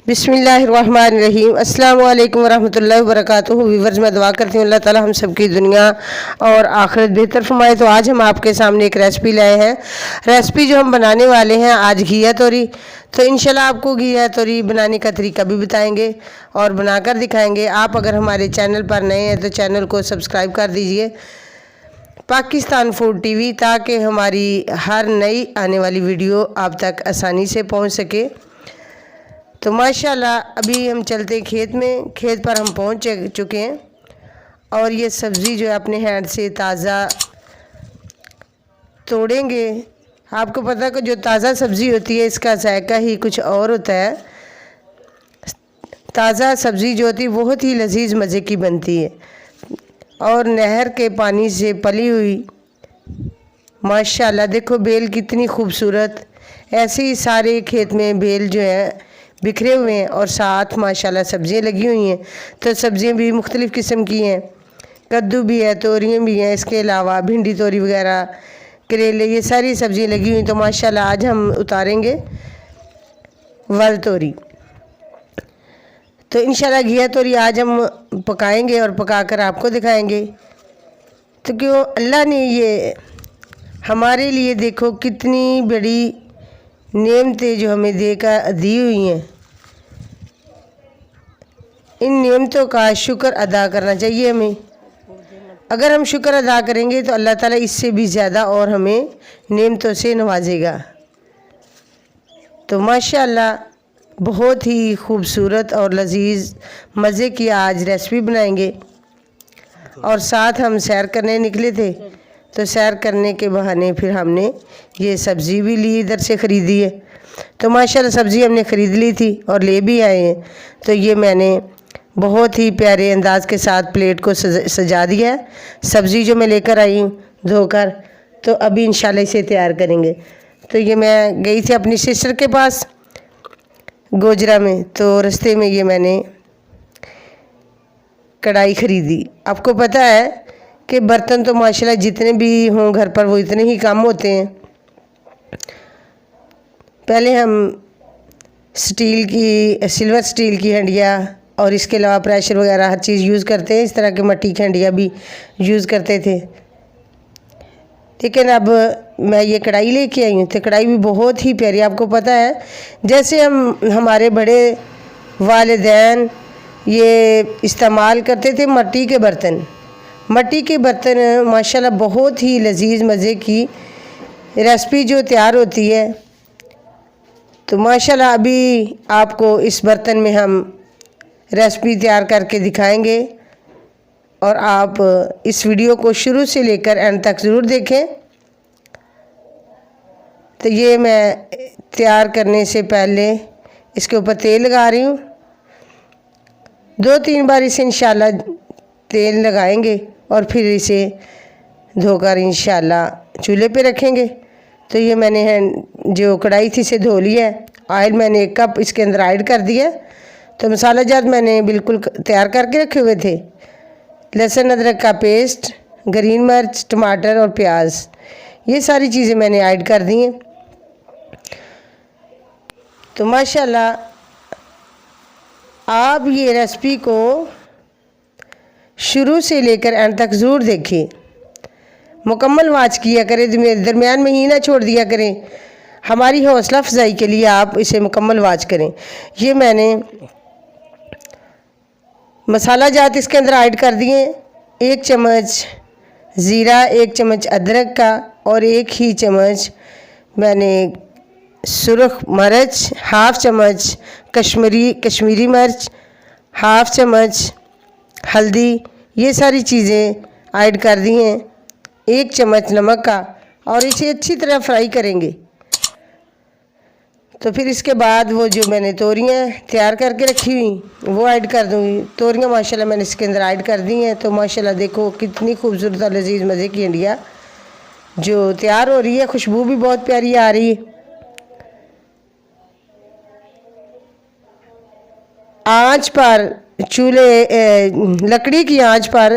बिस्मिल्लाहिर्रहमानिर्रहीम। अस्सलाम वालेकुम वरहमतुल्लाहि वबरकातुहू। व्यूअर्स, मैं दुआ करती हूँ अल्लाह ताला हम सबकी दुनिया और आखिरत बेहतर फरमाए। तो आज हम आपके सामने एक रेसिपी लाए हैं। रेसिपी जो हम बनाने वाले हैं आज घिया तोरी। तो इंशाल्लाह आपको घिया तोरी बनाने का तरीका भी बताएंगे और बनाकर दिखाएंगे। आप अगर हमारे चैनल पर नए हैं तो चैनल को सब्सक्राइब कर दीजिए, पाकिस्तान फूड टीवी, ताकि हमारी हर नई आने वाली वीडियो आप तक आसानी से पहुँच सके। तो माशाल्लाह अभी हम चलते हैं खेत में। खेत पर हम पहुंच चुके हैं और ये सब्ज़ी जो है अपने हैंड से ताज़ा तोड़ेंगे। आपको पता है कि जो ताज़ा सब्ज़ी होती है इसका जायका ही कुछ और होता है। ताज़ा सब्ज़ी जो होती है बहुत ही लजीज मज़े की बनती है और नहर के पानी से पली हुई। माशाल्लाह देखो बेल कितनी खूबसूरत। ऐसे ही सारे खेत में बेल जो है बिखरे हुए हैं और साथ माशाल्लाह सब्ज़ियाँ लगी हुई हैं। तो सब्ज़ियाँ भी मुख्तलिफ़ किस्म की हैं, कद्दू भी है, तोरियाँ भी हैं, इसके अलावा भिंडी तोरी वगैरह, करेले, ये सारी सब्ज़ियाँ लगी हुई। तो माशाल्लाह आज हम उतारेंगे वल तोरी। तो इंशाल्लाह घिया तोरी आज हम पकाएंगे और पकाकर आपको दिखाएंगे। तो क्यों अल्लाह ने ये हमारे लिए देखो कितनी बड़ी नेमतें जो हमें दी हुई हैं। इन नेमतों का शुक्र अदा करना चाहिए हमें। अगर हम शुक्र अदा करेंगे तो अल्लाह ताला इससे भी ज़्यादा और हमें नेमतों से नवाजेगा। तो माशाल्लाह बहुत ही खूबसूरत और लजीज मज़े की आज रेसिपी बनाएंगे। और साथ हम सैर करने निकले थे, तो सैर करने के बहाने फिर हमने ये सब्ज़ी भी ली, इधर से ख़रीदी है। तो माशाल्लाह सब्ज़ी हमने ख़रीद ली थी और ले भी आए हैं। तो ये मैंने बहुत ही प्यारे अंदाज के साथ प्लेट को सजा दिया है। सब्ज़ी जो मैं लेकर आई हूँ धोकर, तो अभी इंशाल्लाह इसे तैयार करेंगे। तो ये मैं गई थी अपनी सिस्टर के पास गोजरा में, तो रास्ते में ये मैंने कढ़ाई ख़रीदी। आपको पता है कि बर्तन तो माशाल्लाह जितने भी हों घर पर वो इतने ही काम होते हैं। पहले हम सिल्वर स्टील की हंडिया और इसके अलावा प्रेशर वगैरह हर चीज़ यूज़ करते हैं। इस तरह के मिट्टी की हंडिया भी यूज़ करते थे, लेकिन अब मैं ये कढ़ाई लेके आई हूँ। तो कढ़ाई भी बहुत ही प्यारी। आपको पता है जैसे हमारे बड़े वालिदैन ये इस्तेमाल करते थे मिट्टी के बर्तन। मिट्टी के बर्तन माशाल्लाह बहुत ही लजीज मज़े की रेसिपी जो तैयार होती है। तो माशाल्लाह अभी आपको इस बर्तन में हम रेसिपी तैयार करके दिखाएंगे और आप इस वीडियो को शुरू से लेकर एंड तक ज़रूर देखें। तो ये मैं तैयार करने से पहले इसके ऊपर तेल लगा रही हूँ। 2-3 बार इसे इंशाल्लाह तेल लगाएंगे और फिर इसे धोकर इंशाल्लाह चूल्हे पे रखेंगे। तो ये मैंने जो कढ़ाई थी इसे धो लिया है। ऑयल मैंने 1 कप इसके अंदर ऐड कर दिया। तो मसाला जात मैंने बिल्कुल तैयार करके रखे हुए थे। लहसुन अदरक का पेस्ट, ग्रीन मिर्च, टमाटर और प्याज, ये सारी चीज़ें मैंने ऐड कर दी हैं। तो माशाल्लाह आप ये रेसिपी को शुरू से लेकर एंड तक ज़रूर देखें, मुकम्मल वाच किया करें, दरमियान में ही ना छोड़ दिया करें। हमारी हौसला अफजाई के लिए आप इसे मुकम्मल वाच करें। ये मैंने मसाला जात इसके अंदर ऐड कर दिए। 1 चम्मच ज़ीरा, 1 चम्मच अदरक का और 1 ही चम्मच मैंने सुरख मिर्च, हाफ़ चम्मच कश्मीरी मिर्च, हाफ़ चम्मच हल्दी, ये सारी चीज़ें ऐड कर दी हैं। 1 चम्मच नमक का, और इसे अच्छी तरह फ्राई करेंगे। तो फिर इसके बाद वो जो मैंने तोरियाँ तैयार करके रखी हुई वो ऐड कर दूँगी। तोरियाँ माशाल्लाह मैंने इसके अंदर ऐड कर दी हैं। तो माशाल्लाह देखो कितनी खूबसूरत और लजीज मज़े की हंडिया जो तैयार हो रही है। खुशबू भी बहुत प्यारी आ रही है। आँच पर लकड़ी की आंच पर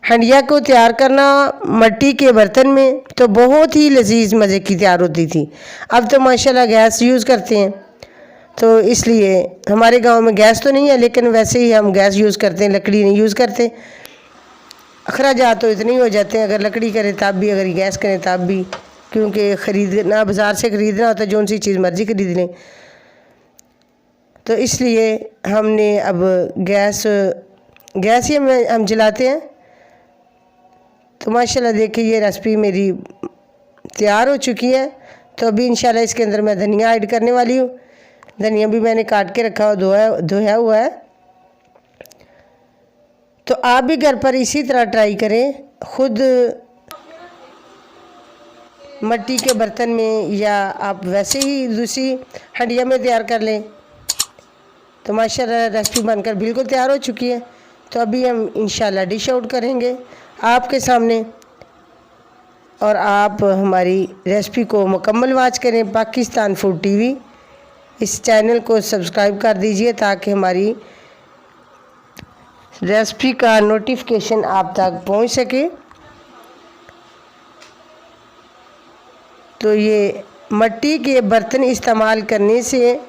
हंडिया को तैयार करना मिट्टी के बर्तन में तो बहुत ही लजीज मज़े की तैयार होती थी। अब तो माशाल्लाह गैस यूज़ करते हैं। तो इसलिए हमारे गांव में गैस तो नहीं है, लेकिन वैसे ही हम गैस यूज़ करते हैं, लकड़ी नहीं यूज़ करते। अखराजात तो इतने ही हो जाते हैं, अगर लकड़ी करें तब भी, अगर गैस करें तब भी, क्योंकि ख़रीदना बाज़ार से ख़रीदना होता है, जो सी चीज़ मर्ज़ी ख़रीद लें। तो इसलिए हमने अब गैस ही हम जलाते हैं। तो माशाल्लाह देखिए ये रेसिपी मेरी तैयार हो चुकी है। तो अभी इंशाल्लाह इसके अंदर मैं धनिया ऐड करने वाली हूँ। धनिया भी मैंने काट के रखा हुआ धोया हुआ है। तो आप भी घर पर इसी तरह ट्राई करें, खुद मिट्टी के बर्तन में या आप वैसे ही दूसरी हंडिया में तैयार कर लें। तो माशाल्लाह रेसिपी बनकर बिल्कुल तैयार हो चुकी है। तो अभी हम इंशाल्लाह डिश आउट करेंगे आपके सामने, और आप हमारी रेसिपी को मुकम्मल वॉच करें। पाकिस्तान फूड टीवी इस चैनल को सब्सक्राइब कर दीजिए ताकि हमारी रेसिपी का नोटिफिकेशन आप तक पहुंच सके। तो ये मिट्टी के बर्तन इस्तेमाल करने से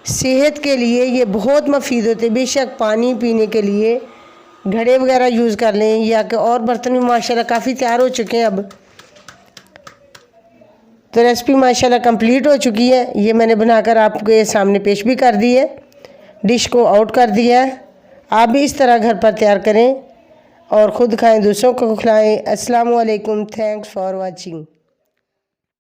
सेहत के लिए ये बहुत मुफीद होते हैं। बेशक पानी पीने के लिए घड़े वगैरह यूज़ कर लें, या कि और बर्तन भी माशाल्लाह काफ़ी तैयार हो चुके हैं अब। तो रेसिपी माशाल्लाह कंप्लीट हो चुकी है। ये मैंने बनाकर आपके सामने पेश भी कर दी है, डिश को आउट कर दिया है। आप भी इस तरह घर पर तैयार करें और ख़ुद खाएं, दूसरों को खिलाएं। अस्सलाम वालेकुम, थैंक्स फॉर वाचिंग।